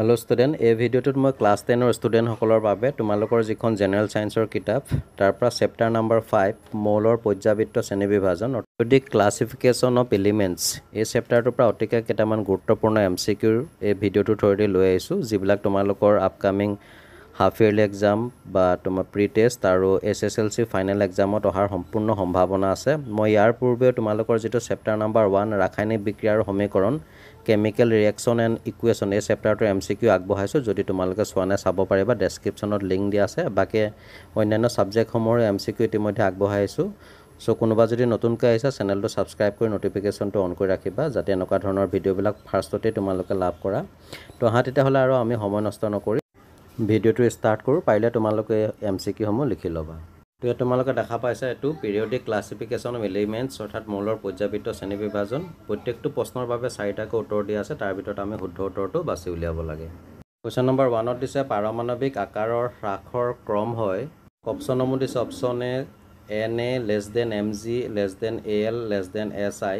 Hello student, এই ভিডিওটোত মই class 10 ৰ ষ্টুডেন্ট সকলৰ বাবে তোমালোকৰ যিখন জেনাৰেল সায়েন্সৰ কিতাপ তাৰ পৰা চেপ্টাৰ নম্বৰ 5 মৌলৰ পৰ্যাবৃত্ত শ্ৰেণীবিভাজন অৰ্থোডিক ক্লাসিফিকেশন অফ এলিমেন্টস এই চেপ্টাৰটোৰ পৰা অতিকে কেইটামান গুৰুত্বপূৰ্ণ এমসিকিউ এই ভিডিওটো থৈতে লৈ আইছো যিবিলাক তোমালোকৰ আপকামিং হাফ ইয়াৰলি এক্সাম বা তোমাৰ প্ৰি টেষ্ট আৰু এছএছএলসি ফাইনেল এক্সামত অহাৰ সম্পূৰ্ণ সম্ভাৱনা আছে মই ইয়াৰ পূৰ্বে তোমালোকৰ যেটো চেপ্টাৰ নম্বৰ 1 ৰাসায়নিক বিক্ৰিয়া আৰু সমীকৰণ কেমিক্যাল ৰিঅ্যাকশন এন্ড ইকুয়েশন এই চেপ্টাৰটো এমসিকিউ আগবঢ়াইছো যদি তোমালোকে সোৱানে চাব পাৰিবা ডেসক্ৰিপচনত লিংক দিয়া আছে বাকি অন্যান্য সাবজেক্ট সমূহৰ এমসিকিউ ইতিমধ্যে আগবঢ়াইছো সো কোনোবা যদি নতুনকৈ আহিছা চেনেলটো সাবস্ক্ৰাইব কৰি নোটিফিকেশনটো অন কৰি ৰাখিবা যাতে এনেকুৱা ধৰণৰ ভিডিওবিলাক ফাৰ্ষ্টতে তোমালোকে লাভ কৰা তো হাতে হলে আৰু আমি সময় নষ্ট নকৰি ভিডিওটো স্টাৰ্ট কৰো পাৰিলে তোমালোকে এমসিকিউ সমূহ লিখি লবা তো তোমালোকে দেখা পাইছা এটো পিৰিয়ডিক ক্লাসিফিকেশন অফ এলিমেন্টস অৰ্থাৎ মৌলৰ পৰ্যাবৃত্ত শ্ৰেণীবিভাজন প্ৰত্যেকটো প্ৰশ্নৰ বাবে 4টাকৈ উত্তৰ দিয়া আছে তাৰ ভিতৰত আমি শুদ্ধ উত্তৰটো বাছি উলিয়াব লাগে কোৱেশ্চন নম্বৰ 1 ত দিছে পাৰমাণৱিক আকাৰৰ হ্ৰাসৰ ক্ৰম হয় অপচনসমূহ দিছে অপচন এ Na less than mg less than al less than si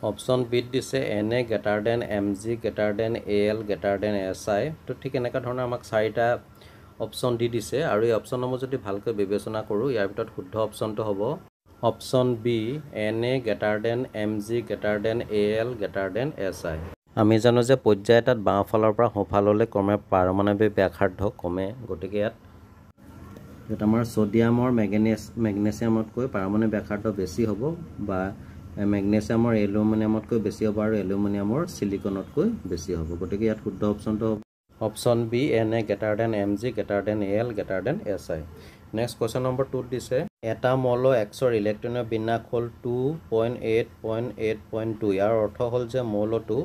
option B দিছে Na greater than mg greater than al greater than si তো ঠিক এনেকা ধৰণৰ আমাক 4টা অপচন দি দিছে আৰু এই অপচনসমূহ যদি ভালকৈ বিবেচনা কৰো ইয়াৰ ভিতৰত শুদ্ধ অপচনটো হ'ব option B Na greater than mg greater than al greater than si আমি জানো যে পৰ্যায় এটাত বাওঁফালৰ পৰা সোঁফাললৈ ক্ৰমে পাৰমাণৱিক ব্যাসাৰ্ধ কমে গতিকে ইয়াত আমাৰ সোডিয়ামৰ মেগনেছিয়ামতকৈ পাৰমাণৱিক ব্যাসাৰ্ধ বেছি হ'ব বা মেগনেছিয়ামৰ এলুমিনিয়ামতকৈ বেছি হ'ব আৰু এলুমিনিয়ামৰ সিলিকনতকৈ বেছি হ'ব গতিকে ইয়াত শুদ্ধ অপচনটো option B Na greater than mg greater than al greater than si next question number 2 দিছে এটা মৌল x ৰ ইলেক্ট্ৰনৰ বিন্যাস হ'ল 2.8.8.2 ইয়াৰ অৰ্থ হ'ল যে মৌলটো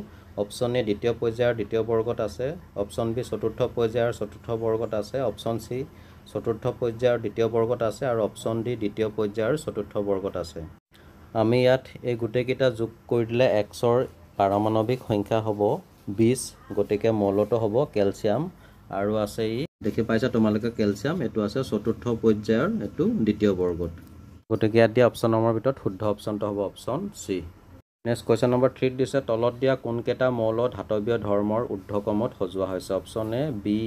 অপচন এ দ্বিতীয় পৰ্যায়ৰ দ্বিতীয় বৰ্গত আছে অপচন বি চতুৰ্থ পৰ্যায়ৰ চতুৰ্থ বৰ্গত আছে অপচন সি চতুৰ্থ পৰ্যায়ৰ দ্বিতীয় বৰ্গত আছে আৰু অপচন ডি দ্বিতীয় পৰ্যায়ৰ চতুৰ্থ বৰ্গত আছে আমি ইয়াত এই গুটেকিটা যোগ কৰি দিলে x ৰ পাৰমাণৱিক সংখ্যা হ'ব 20 গতিকে মৌলটো হ'ব ক্যালসিয়াম আৰু আছে ই দেখি পাইছা তোমালোকে ক্যালসিয়াম এটো আছে চতুৰ্থ পৰ্যায়ৰ এটো দ্বিতীয় বৰ্গত গতিকে ইয়াত দিয়া অপচনৰ ভিতৰত শুদ্ধ অপচনটো হ'ব option C next question number 3 দিছে তলত দিয়া কোন কেটা মৌল ধাতৱীয় ধৰ্মৰ ঊৰ্ধ্বক্ৰমত সজোৱা হৈছে option A B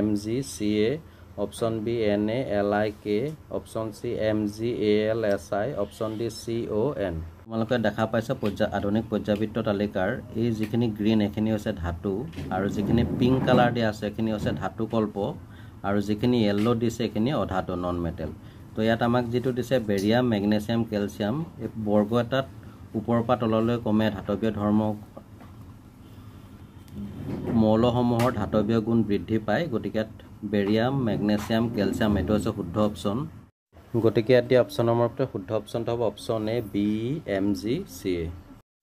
mg ca option B Na lik option C mg al si option D con তোমালোকে দেখা পাইছা আধুনিক পৰ্যাবৃত্ত তালিকাৰ এই যিখিনি গ্ৰীন এখিনি হৈছে ধাতু আৰু যিখিনি পিংক কালাৰ দিয়া আছে এখিনি হৈছে ধাতু কল্প আৰু যিখিনি ইয়েলো দিছে এখিনি অধাতু নন মেটেল তো ইয়াত আমাক যেটো দিছে বেৰিয়াম মেগনেছিয়াম ক্যালসিয়াম এই বৰ্গ এটাত ওপৰৰ পৰা তললৈ কমে ধাতৱীয় ধৰ্ম মৌলসমূহৰ ধাতৱীয় গুণ বৃদ্ধি পায় গতিকে বেৰিয়াম মেগনেছিয়াম ক্যালসিয়াম এটো হৈছে শুদ্ধ অপচন গতিকে ইয়াত দিয়া অপচন নম্বৰ শুদ্ধ অপচনটো হ'ব option A B mg ca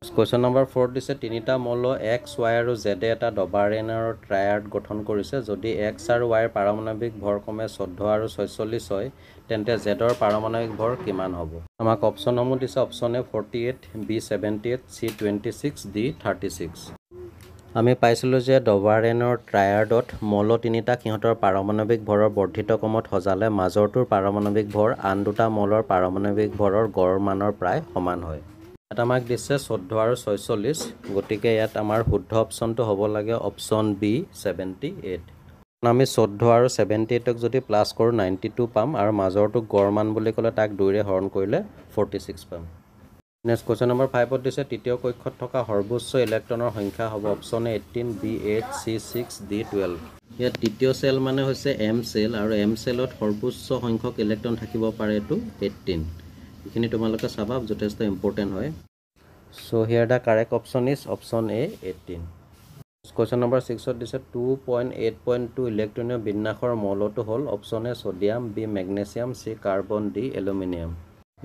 question number 4 দিছে তিনিটা মৌল x y আৰু z এটা ডবাৰেনৰ ট্ৰায়াড গঠন কৰিছে যদি x আৰু y ৰ পাৰমাণৱিক ভৰ ক্ৰমে 14 আৰু 46 হয় তেন্তে z ৰ পাৰমাণৱিক ভৰ কিমান হ'ব আমাক অপচনসমূহ দিছে অপচন এ 48 b 78 c 26 d 36 আমি পাইছিলো যে ডবাৰেনৰ ট্ৰায়াডত মৌল তিনিটা কিহতৰ পাৰমাণৱিক ভৰৰ বৰ্ধিত ক্ৰমত সজালে মাজৰটোৰ পাৰমাণৱিক ভৰ আন দুটা মৌলৰ পাৰমাণৱিক ভৰৰ গড় মানৰ প্ৰায় সমান হয় এটা আমাক দিছে 14 আৰু 46 গতিকে ইয়াত আমাৰ শুদ্ধ অপচনটো হ'ব লাগে অপচন বি 78 আমি 14 আৰু 78ক যদি প্লাস কৰো 92 পাম আৰু মাজৰটো গড় মান বুলি ক'লে তাক 2 ৰে হৰণ কৰিলে 46 পাম নেক্সট কোৱেশ্চন নম্বৰ 5 ত দিছে তৃতীয় কক্ষত থকা সৰ্বোচ্চ ইলেক্ট্ৰনৰ সংখ্যা হ'ব option A 18 b8 c6 d12 ইয়াত তৃতীয় সেল মানে হৈছে m সেল আৰু m সেলত সৰ্বোচ্চ সংখ্যক ইলেক্ট্ৰন থাকিব পাৰে এটো 18 এখিনি তোমালোকে চাবা যথেষ্ট ইম্পৰ্টেন্ট হয় so here the correct option is option A 18 question number 6 ত দিছে 2.8.2 ইলেক্ট্ৰনীয় বিন্যাসৰ মৌলটো হ'ল option A sodium B magnesium C carbon D aluminium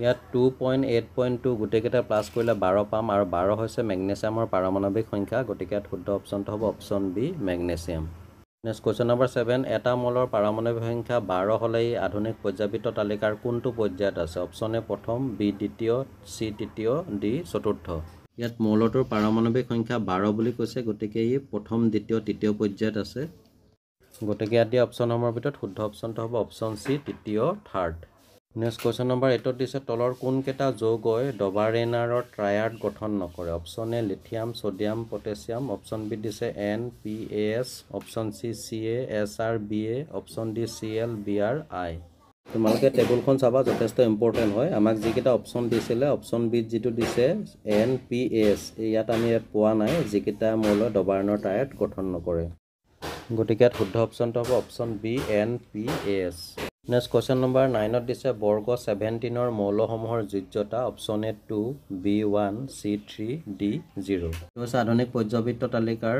ইয়াত 2.8.2 গুটেকেটা প্লাস কৰিলে 12 পাম আৰু 12 হৈছে মেগনেছিয়ামৰ পাৰমাণৱিক সংখ্যা গতিকে শুদ্ধ অপচনটো হ'ব option B magnesium next question number 7 এটা মৌলৰ পাৰমাণৱিক সংখ্যা 12 হলে আধুনিক পৰ্যাবৃত্ত তালিকাৰ কোনটো পৰ্যায়ত আছে অপচন এ প্ৰথম বি দ্বিতীয় সি তৃতীয় ডি চতুৰ্থ ইয়াত মৌলটোৰ পাৰমাণৱিক সংখ্যা 12 বুলি কৈছে গতিকে ই প্ৰথম দ্বিতীয় তৃতীয় পৰ্যায়ত আছে গতিকে ইয়াত দিয়া অপচনৰ ভিতৰত শুদ্ধ অপচনটো হ'ব অপচন সি তৃতীয় থাৰ্ড নেক্সট কুৱেশ্যন নম্বৰ 8 দিছে তলৰ কোনকেইটা যৌগই ডবাৰেনাৰৰ ট্ৰায়াড গঠন নকৰে option A lithium sodium potassium option B দিছে NPAS option C CaSrBa option D ClBrI তোমালোকে টেবুলখন চাবা যথেষ্ট ইম্পৰ্টেণ্ট হয় আমাক যিকেইটা অপশ্যন দিছিলে অপশ্যন বিত যিটো দিছে NPAS ইয়াত আমি ইয়াত পোৱা নাই যিকেইটা মৌলৰ ডবাৰেনাৰৰ ট্ৰায়াড গঠন নকৰে গতিকে ইয়াত শুদ্ধ অপশ্যনটো হ'ব option B NPAS next question number 9 দিছে বৰ্গ 17ৰ মৌলসমূহৰ যোজ্যতা option A 2 B1 C3 D0 হৈছে আধুনিক পৰ্যায়বৃত্ত তালিকাৰ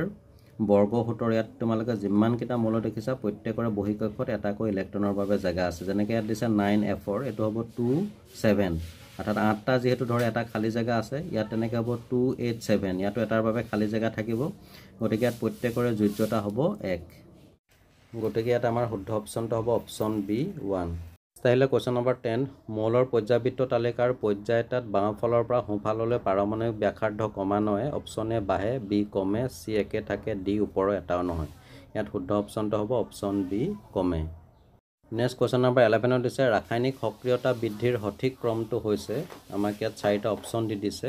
বৰ্গ সূত্ৰৰ ইয়াত তোমালোকে যিমানকেইটা মৌল দেখিছা প্ৰত্যেকৰে বহিকক্ষত এটাকৈ ইলেক্ট্ৰনৰ বাবে জাগা আছে যেনেকৈ ইয়াত দিছে 9F এইটো হ'ব 2 7 অৰ্থাৎ 8টা যেহেতু ধৰে এটা খালী জাগা আছে ইয়াত তেনেকৈ হ'ব 2 8 7 ইয়াতো এটাৰ বাবে খালী জাগা থাকিব গতিকে ইয়াত প্ৰত্যেকৰে যোজ্যতা হ'ব 1 গতিকে ইয়াত আমাৰ শুদ্ধ অপশ্যনটো হ'ব অপশ্যন B1 তাহলে কুৱেশ্যন নম্বৰ 10 মৌলৰ পৰ্যায়বৃত্ত তালিকাৰ পৰ্যায় এটাত বাওঁফালৰ পৰা সোঁফাললৈ পাৰমাণৱিক ব্যাসাৰ্ধ ক্ৰমান্বয়ে অপশ্যন এ বাঢ়ে বি কমে চি একে থাকে ডি ওপৰৰ এটাও নহয় ইয়াত শুদ্ধ অপশ্যনটো হ'ব অপশ্যন বি কমে নেক্সট কুৱেশ্যন নম্বৰ 11 দিছে ৰাসায়নিক সক্ৰিয়তা বৃদ্ধিৰ সঠিক ক্ৰমটো হৈছে আমাক ইয়াত 4টা অপশ্যন দিছে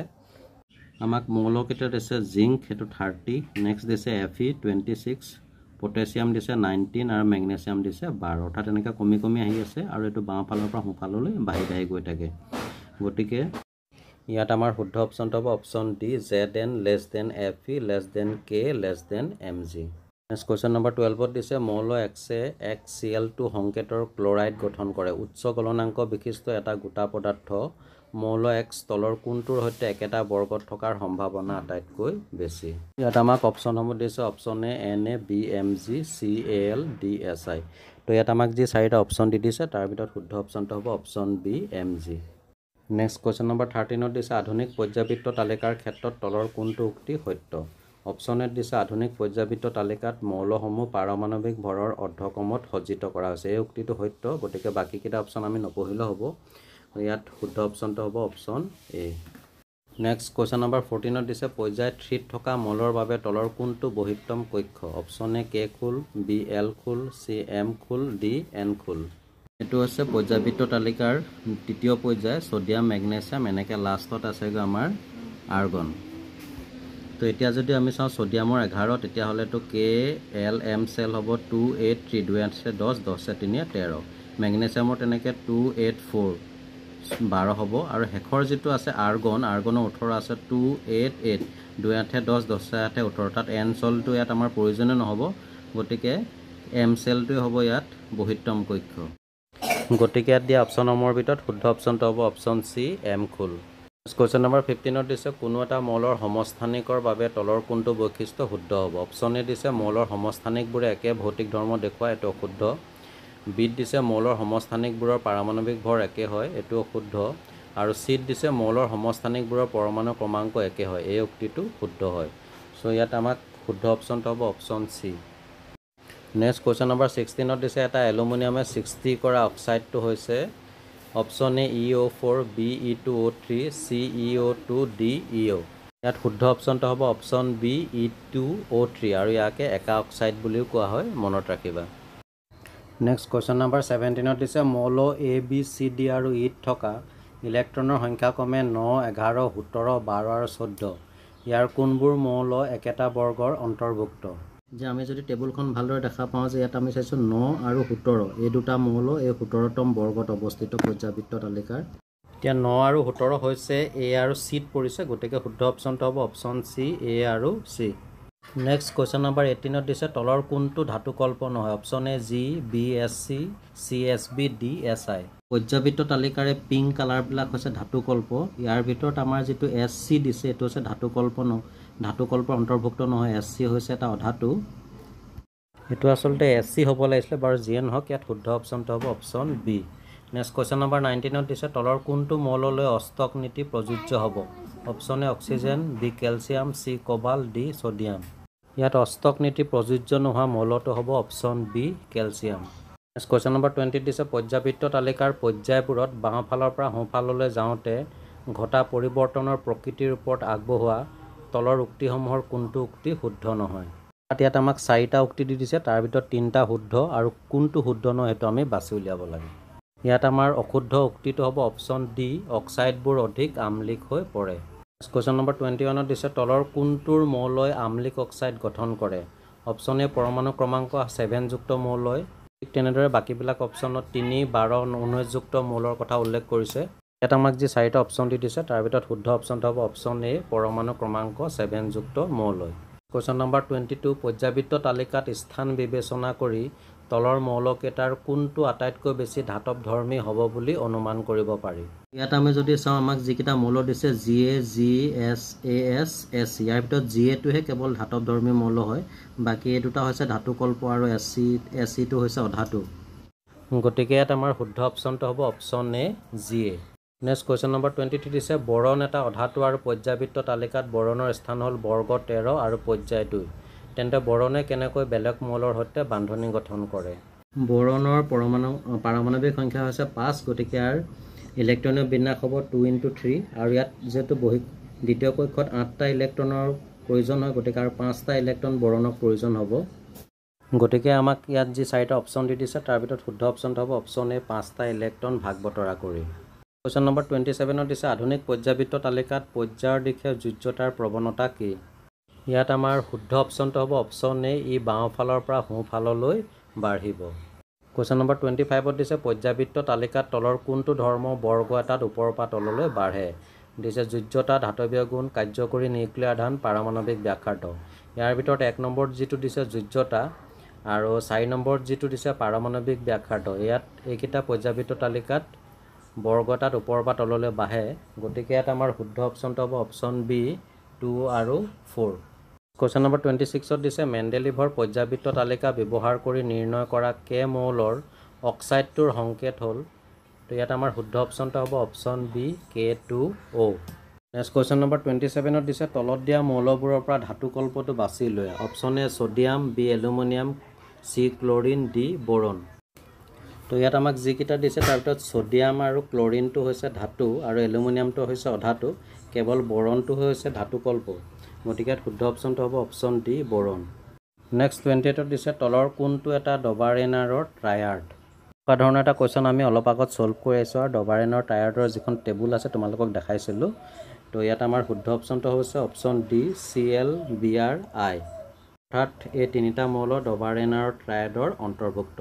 আমাক মৌলকেইটা দিছে জিংক সেইটো 30 নেক্সট দিছে Fe 26 পটেছিয়াম দিছে 19 আৰু মেগনেছিয়াম দিছে 12 অৰ্থাৎ এনেকৈ কমি কমি আহি আছে আৰু এইটো বাওঁফালৰ পৰা সোঁফাললৈ বাঢ়ি গৈ থাকে গতিকে ইয়াত আমাৰ শুদ্ধ অপশ্যনটো হ'ব option D Zn < Fe k mg next question number 12 দিছে মৌল X-এ XCl2 সংকেতৰ ক্লৰাইড গঠন কৰে উচ্চ গলনাংক বিশিষ্ট এটা গোটা পদাৰ্থ মৌল X তলৰ কোনটোৰ সৈতে একেটা বৰ্গত থকাৰ সম্ভাৱনা আটাইতকৈ বেছি ইয়াত আমাক অপশ্যনসমূহ দিছে option A Na BMg Cal DSi তো ইয়াত আমাক যি 4টা অপশ্যন দিছে তাৰ ভিতৰত শুদ্ধ অপশ্যনটো হ'ব option B Mg next question number 13 দিছে আধুনিক পৰ্যায়বৃত্ত তালিকাৰ ক্ষেত্ৰত তলৰ কোনটো উক্তি সত্য অপশ্যন এ দিছে আধুনিক পৰ্যায়বৃত্ত তালিকাত মৌলসমূহ পাৰমাণৱিক ভৰৰ অৰ্ধক্ৰমত সজ্জিত কৰা হৈছে এই উক্তিটো সত্য গতিকে বাকীকেইটা অপশ্যন আমি নপঢ়িলেও হ'ব ইয়াত শুদ্ধ অপশ্যনটো হ'ব অপশ্যন এ নেক্সট কুৱেশ্যন নম্বৰ 14 দিছে পৰ্যায় 3 থকা মৌলৰ বাবে তলৰ কোনটো বহিত্তম কক্ষ অপশ্যন এ K খোল বি L খোল চি M খোল ডি N খোল এইটো হৈছে পৰ্যায়বৃত্ত তালিকাৰ তৃতীয় পৰ্যায় সোডিয়াম মেগনেছিয়াম এনেকৈ লাষ্টত আছেগৈ আমাৰ আৰ্গন তো এতিয়া যদি আমি চাওঁ সোডিয়ামৰ 11 তেতিয়াহ'লেতো KLM চেল হ'ব 283 2 আছে 10 10 3 13 মেগনেছিয়ামৰ তেনেকৈ 284 12 হ'ব আৰু শেষৰ যেটো আছে আৰ্গনৰ 18 আছে 288 2 8 10 10 8 18 তাত N চেলটো ইয়াত আমাৰ প্ৰয়োজনীয় নহ'ব গতিকে M চেলটোৱে হ'ব ইয়াত বহিত্তম কক্ষ গতিকে ইয়াত দিয়া অপশ্যনসমূহৰ ভিতৰত শুদ্ধ অপশ্যনটো হ'ব অপশ্যন চি M খোল কুৱেশ্যন নম্বৰ 15 দিছে কোনো এটা মৌলৰ সমস্থানিকৰ বাবে তলৰ কোনটো বৈশিষ্ট্য শুদ্ধ হ'ব অপশ্যন এ দিছে মৌলৰ সমস্থানিকবোৰে একে ভৌতিক ধৰ্ম দেখুৱায় এইটো শুদ্ধ বিত দিছে মৌলৰ সমস্থানিকবোৰৰ পাৰমাণৱিক ভৰ একে হয় এইটো শুদ্ধ আৰু চিত দিছে মৌলৰ সমস্থানিকবোৰৰ পৰমাণু ক্ৰমাংক একে হয় এই উক্তিটো শুদ্ধ হয় সো ইয়াত আমাক শুদ্ধ অপশ্যনটো হ'ব option C next question number 16 দিছে এটা এলুমিনিয়ামে 60 কৰা অক্সাইডটো হৈছে option A EO4 BE2O3 CeO2 DeO ইয়াত শুদ্ধ অপশ্যনটো হ'ব অপশ্যন বি E2O3 আৰু ইয়াকে একা অক্সাইড বুলিও কোৱা হয় মনত ৰাখিবা নেক্সট কুৱেশ্যন নম্বৰ 17 দিছে মৌল A B C D আৰু E থকা ইলেক্ট্ৰনৰ সংখ্যা ক্ৰমে 9 11 17 12 আৰু 14 ইয়াৰ কোনবোৰ মৌল একেটা বৰ্গৰ অন্তৰ্ভুক্ত যে আমি যদি টেবুলখন ভালদৰে দেখা পাওঁ যে ইয়াত আমি চাইছোঁ 9 আৰু 17 এই দুটা মৌল এই 17তম বৰ্গত অৱস্থিত পৰ্যায়বৃত্ত তালিকাৰ এতিয়া 9 আৰু 17 হৈছে A আৰু C ত পৰিছে গতিকে শুদ্ধ অপশ্যনটো হ'ব অপশ্যন চি A আৰু C নেক্সট কুৱেশ্যন নম্বৰ 18 দিছে তলৰ কোনটো ধাতুকল্প নহয় option A G BSC CSB DSI পৰ্যায়বৃত্ত তালিকাৰে পিংক কালাৰবিলাক হৈছে ধাতুকল্প ইয়াৰ ভিতৰত আমাৰ যিটো SC দিছে এইটো হৈছে ধাতুকল্প অন্তৰ্ভুক্ত নহয় SC হৈছে এটা অধাতু এইটো আচলতে SC হ'ব লাগিছিলে বাৰু যিয়ে নহওক ইয়াত শুদ্ধ অপশ্যনটো হ'ব option B next question number 19 দিছে তলৰ কোনটো মৌললৈ অষ্টক নীতি প্ৰযোজ্য হ'ব option A oxygen B calcium C cobalt D sodium ইয়াত অষ্টক নীতি প্ৰযোজ্য নোহোৱা মৌলটো হ'ব option B calcium next question number 20 দিছে পৰ্যায়বৃত্ত তালিকাৰ পৰ্যায়বোৰত বাওঁফালৰ পৰা সোঁফাললৈ যাওঁতে ঘটা পৰিৱৰ্তনৰ প্ৰকৃতিৰ ওপৰত আগবঢ়োৱা তলৰ উক্তিসমূহৰ কোনটো উক্তি শুদ্ধ নহয় ইয়াত আমাক 4টা উক্তি দিছে তাৰ ভিতৰত 3টা শুদ্ধ আৰু কোনটো শুদ্ধ নহয় সেইটো আমি বাছি উলিয়াব লাগে ইয়াত আমাৰ অশুদ্ধ উক্তিটো হ'ব অপশ্যন ডি, অক্সাইডবোৰ অধিক আম্লিক হৈ পৰে। কুৱেশ্যন নম্বৰ 21 দিছে তলৰ কোনটোৰ মৌলই আম্লিক অক্সাইড গঠন কৰে? অপশ্যন এ পৰমাণু ক্ৰমাংক 7 যুক্ত মৌলই। ঠিক তেনেদৰে বাকীবিলাক অপশ্যনত 3, 12, 19 যুক্ত মৌলৰ কথা উল্লেখ কৰিছে। ইয়াত আমাক যি 4টা অপশ্যন দি দিছে তাৰ ভিতৰত শুদ্ধ অপশ্যনটো হ'ব অপশ্যন এ পৰমাণু ক্ৰমাংক 7 যুক্ত মৌলই। কুৱেশ্যন নম্বৰ 22 পৰ্যাবৃত্ত তালিকাত স্থান বিবেচনা কৰি তলৰ মৌলকেইটাৰ কোনটো আটাইতকৈ বেছি ধাতৱধৰ্মী হ'ব বুলি অনুমান কৰিব পাৰি? ইয়াত আমি যদি চাওঁ আমাক যিকেইটা মৌল দিছে Ga, G, S, As, S, ইয়াৰ ভিতৰত Ga-টোহে কেৱল ধাতৱধৰ্মী মৌল হয়, বাকী এই দুটা হৈছে ধাতুকল্প আৰু Ac-টো হৈছে অধাতু। গতিকে ইয়াত আমাৰ শুদ্ধ অপশ্যনটো হ'ব অপশ্যন এ Ga। নেক্সট কুৱেশ্যন নম্বৰ 23 দিছে বৰণ এটা অধাতু আৰু পৰ্যাবৃত্ত তালিকাত বৰণৰ স্থান হ'ল বৰ্গ 13 আৰু পৰ্যায় 2। তেন্তে বৰণে কেনেকৈ বেলেগ মৌলৰ সৈতে বান্ধনি গঠন কৰে? বৰণৰ পাৰমাণৱিক সংখ্যা হৈছে 5, গতিকে ইয়াৰ ইলেক্ট্ৰনীয় বিন্যাস হ'ব 2 × 3 আৰু ইয়াত যিহেতু দ্বিতীয় কক্ষত 8টা ইলেক্ট্ৰনৰ প্ৰয়োজন হয়, গতিকে আৰু 5টা ইলেক্ট্ৰন বৰণক প্ৰয়োজন হ'ব। গতিকে আমাক ইয়াত যি 4টা অপশ্যন দি দিছে তাৰ ভিতৰত শুদ্ধ অপশ্যনটো হ'ব অপশ্যন এ 5টা ইলেক্ট্ৰন ভাগ বতৰা কৰি। কুৱেশ্যন নম্বৰ 27 দিছে আধুনিক পৰ্যাবৃত্ত তালিকাত পৰ্যায়ৰ দিশে যোজ্যতাৰ প্ৰৱণতা কি? ইয়াত আমাৰ শুদ্ধ অপশ্যনটো হ'ব অপশ্যন এ ই বাওঁফালৰ পৰা সোঁফাললৈ বাঢ়িব। কুৱেশ্যন নম্বৰ 25 দিছে পৰ্যাবৃত্ত তালিকাত তলৰ কোনটো ধৰ্ম বৰ্গ এটাত ওপৰৰ পৰা তললৈ বাঢ়ে? দিছে যোজ্যতা, ধাতৱীয় গুণ, কাৰ্যকৰী নিউক্লিয়াৰ ধান, পাৰমাণৱিক ব্যাসাৰ্ধ। ইয়াৰ ভিতৰত 1 নম্বৰত যিটো দিছে যোজ্যতা আৰু 4 নম্বৰত যিটো দিছে পাৰমাণৱিক ব্যাসাৰ্ধ, ইয়াত এইকেইটা পৰ্যাবৃত্ত তালিকাত বৰ্গ এটাত ওপৰৰ পৰা তললৈ বাঢ়ে। গতিকে ইয়াত আমাৰ শুদ্ধ অপশ্যনটো হ'ব অপশ্যন বি 2 আৰু 4। কুৱেশ্যন নম্বৰ 26 দিছে মেণ্ডেলিভৰ পৰ্যাবৃত্ত তালিকা ব্যৱহাৰ কৰি নিৰ্ণয় কৰা কে মৌলৰ অক্সাইডটোৰ সংকেত হ'ল? তো ইয়াত আমাৰ শুদ্ধ অপশ্যনটো হ'ব option B K2O। Next question number 27 দিছে তলত দিয়া মৌলবোৰৰ পৰা ধাতুকল্পটো বাছি লোৱা। Option A sodium, B aluminium, C chlorine, D boron. তো ইয়াত আমাক যিকেইটা দিছে তাৰ ভিতৰত ছ'ডিয়াম আৰু ক্লৰিনটো হৈছে ধাতু আৰু এলুমিনিয়ামটো হৈছে অধাতু, কেৱল বৰণটো হৈছে ধাতুকল্প। গতিকে ইয়াত শুদ্ধ অপশ্যনটো হ'ব অপশ্যন ডি বৰণ। নেক্সট 28 দিছে তলৰ কোনটো এটা ডবাৰেনাৰৰ ট্ৰায়াৰ্ড? এনেকুৱা ধৰণৰ এটা কুৱেশ্যন আমি অলপ আগত ছল্ভ কৰি আহিছোঁ আৰু ডবাৰেনাৰ ট্ৰায়াৰ্ডৰ যিখন টেবুল আছে তোমালোকক দেখাইছিলোঁ। তো ইয়াত আমাৰ শুদ্ধ অপশ্যনটো হৈছে অপশ্যন ডি ClBrI, অৰ্থাৎ এই তিনিটা মৌল ডবাৰেনাৰ ট্ৰায়াৰ্ডৰ অন্তৰ্ভুক্ত।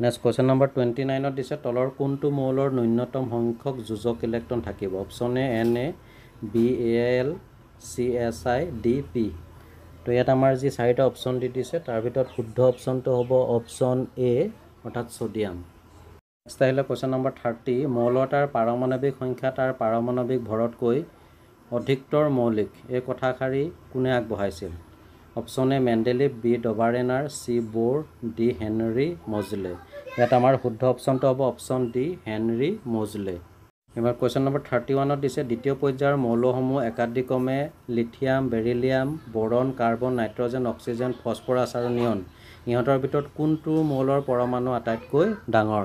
নেক্সট কুৱেশ্যন নম্বৰ 29 দিছে তলৰ কোনটো মৌলৰ ন্যূনতম সংখ্যক যোজক ইলেক্ট্ৰন থাকিব? Option A Na, BAl, CSI, DP। তো ইয়াত আমাৰ যি 4টা অপশ্যন দি দিছে তাৰ ভিতৰত শুদ্ধ অপশ্যনটো হ'ব অপশ্যন এ অৰ্থাৎ ছ'ডিয়াম। নেক্সট আহিলে কুৱেশ্যন নম্বৰ 30 মৌল এটাৰ পাৰমাণৱিক সংখ্যা তাৰ পাৰমাণৱিক ভৰতকৈ অধিকতৰ মৌলিক এই কথাষাৰি কোনে আগবঢ়াইছিল? Option A Mendeleev, B Dobereiner, C Bohr, D Henry Moseley. ইয়াত আমাৰ শুদ্ধ অপশ্যনটো হ'ব অপশ্যন ডি হেনৰী মজলে। এবাৰ কুৱেশ্যন নম্বৰ 31 দিছে দ্বিতীয় পৰ্যায়ৰ মৌলসমূহ একাদিক্ৰমে লিথিয়াম, বেৰিলিয়াম, বৰণ, কাৰ্বন, নাইট্ৰজেন, অক্সিজেন, ফছফৰাছ আৰু নিয়ন। ইহঁতৰ ভিতৰত কোনটো মৌলৰ পৰমাণু আটাইতকৈ ডাঙৰ?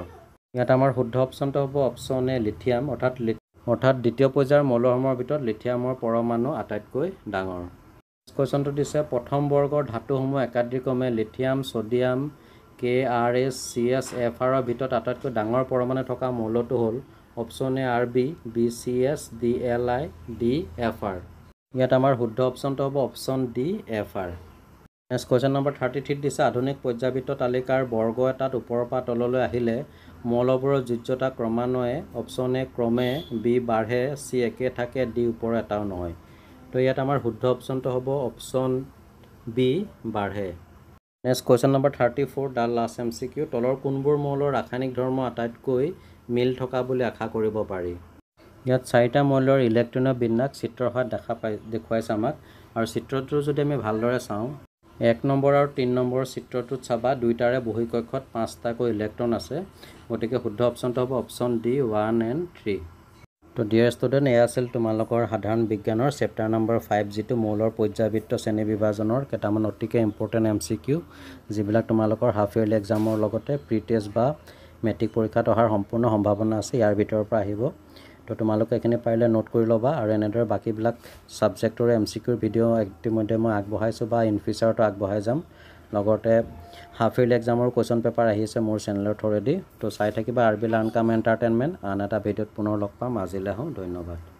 ইয়াত আমাৰ শুদ্ধ অপশ্যনটো হ'ব অপশ্যন এ লিথিয়াম, অৰ্থাৎ দ্বিতীয় পৰ্যায়ৰ মৌলসমূহৰ ভিতৰত লিথিয়ামৰ পৰমাণু আটাইতকৈ ডাঙৰ। কুৱেশ্যনটো দিছে প্ৰথম বৰ্গৰ ধাতুসমূহ একাদিক্ৰমে lithium, sodium, KRS, CS, FR ৰ ভিতৰত আটাইতকৈ ডাঙৰ পৰমাণু থকা মৌলটো হ'ল? Option A RB, BCS, DLI, DFR। ইয়াত আমাৰ শুদ্ধ অপশ্যনটো হ'ব option D FR। Next question number 33 দিছে আধুনিক পৰ্যাবৃত্ত তালিকাৰ বৰ্গ এটাত ওপৰৰ পৰা তললৈ আহিলে মৌলবোৰৰ যোজ্যতা ক্ৰমান্বয়ে অপশ্যন এ ক্ৰমে, বি বাঢ়ে, চি একে থাকে, ডি ওপৰৰ এটাও নহয়। তো ইয়াত আমাৰ শুদ্ধ অপশ্যনটো হ'ব অপশ্যন বি বাঢ়ে। Next question number 34 the last MCQ তলৰ কোনবোৰ মৌলৰ ৰাসায়নিক ধৰ্ম আটাইতকৈ মিল থকা বুলি আশা কৰিব পাৰি? ইয়াত 4টা মৌলৰ ইলেক্ট্ৰনীয় বিন্যাস চিত্ৰৰ সহায়ত দেখুৱাইছে আমাক আৰু চিত্ৰটো যদি আমি ভালদৰে চাওঁ 1 নম্বৰ আৰু 3 নম্বৰ চিত্ৰটোত চাবা দুইটাৰে বহিঃকক্ষত 5টাকৈ ইলেক্ট্ৰন আছে। গতিকে শুদ্ধ অপশ্যনটো হ'ব অপশ্যন ডি 1 and 3। তো ডিয়াৰ ষ্টুডেণ্ট এয়া আছিল তোমালোকৰ সাধাৰণ বিজ্ঞানৰ চেপ্টাৰ নম্বৰ 5 যিটো মৌলৰ পৰ্যাবৃত্ত শ্ৰেণী বিভাজনৰ কেইটামান অতিকে ইম্পৰ্টেণ্ট MCQ যিবিলাক তোমালোকৰ হাফ ইয়াৰলি এক্সামৰ লগতে প্ৰি টেষ্ট বা মেট্ৰিক পৰীক্ষাত অহাৰ সম্পূৰ্ণ সম্ভাৱনা আছে ইয়াৰ ভিতৰৰ পৰা আহিব। তো তোমালোকে এইখিনি পাৰিলে নোট কৰি ল'বা আৰু এনেদৰে বাকীবিলাক ছাবজেক্টৰ MCQৰ ভিডিঅ' ইতিমধ্যে মই আগবঢ়াইছোঁ বা ইন ফিউচাৰতো আগবঢ়াই যাম। লগতে হাফ ইয়াৰলি এক্সামৰ কুৱেশ্যন পেপাৰ আহি আছে মোৰ চেনেলৰ থ্ৰুৱেদি তো চাই থাকিবা RB লাৰ্ণ কাম এণ্টাৰটেইনমেণ্ট আন এটা ভিডিঅ'ত পুনৰ লগ পাম আজিলৈ ধন্যবাদ